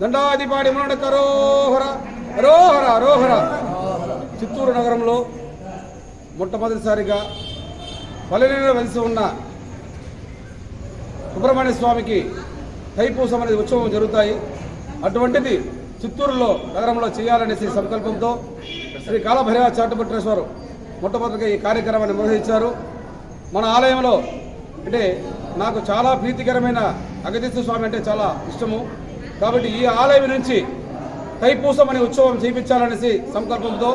దండాధిపాడి మునడకరోహర రోహర రోహర. చిత్తూరు నగరంలో మొట్టమొదటిసారిగా పల్లెలో వెలిసి ఉన్న సుబ్రహ్మణ్య స్వామికి తైపూసం అనేది ఉత్సవం జరుగుతాయి. అటువంటిది చిత్తూరులో నగరంలో చేయాలనేసి సంకల్పంతో శ్రీ కాలభైరవ చారిటబుల్ ట్రస్ట్ వారు మొట్టమొదటిగా ఈ కార్యక్రమాన్ని నిర్వహించారు. మన ఆలయంలో అంటే నాకు చాలా ప్రీతికరమైన అగతీశ్వర స్వామి అంటే చాలా ఇష్టము. కాబట్టి ఈ ఆలయం నుంచి తైపూసం అనే ఉత్సవం చేయించాలనేసి సంకల్పంతో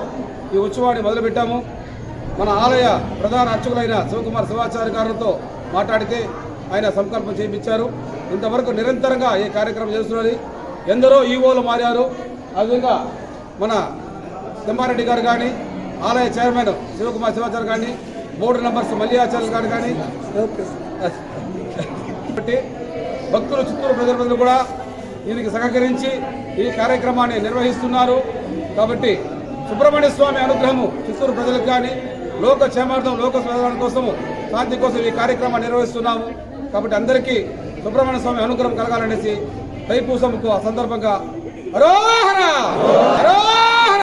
ఈ ఉత్సవాన్ని మొదలుపెట్టాము. మన ఆలయ ప్రధాన అర్చకులైన శివకుమార్ శివాచార్య గారితో మాట్లాడితే ఆయన సంకల్పం చేయించారు. ఇంతవరకు నిరంతరంగా ఈ కార్యక్రమం చేస్తున్నది. ఎందరో ఈవోలు మారారు. ఆ విధంగా మన తిమ్మారెడ్డి గారు కానీ, ఆలయ చైర్మన్ శివకుమార్ శివాచార్య కానీ, బోర్డు మెంబర్స్ మల్లియాచార్య గారు కానీ, భక్తులు చిత్తూరు ప్రజలు కూడా దీనికి సహకరించి ఈ కార్యక్రమాన్ని నిర్వహిస్తున్నారు. కాబట్టి సుబ్రహ్మణ్య స్వామి అనుగ్రహము చిత్తూరు ప్రజలకు కానీ, లోక క్షేమార్థం లోక స్వీకరణ కోసము శాంతి కోసం ఈ కార్యక్రమాన్ని నిర్వహిస్తున్నాము. కాబట్టి అందరికీ సుబ్రహ్మణ్య స్వామి అనుగ్రహం కలగాలనేసి తైపూసముకు ఆ సందర్భంగా అరోహర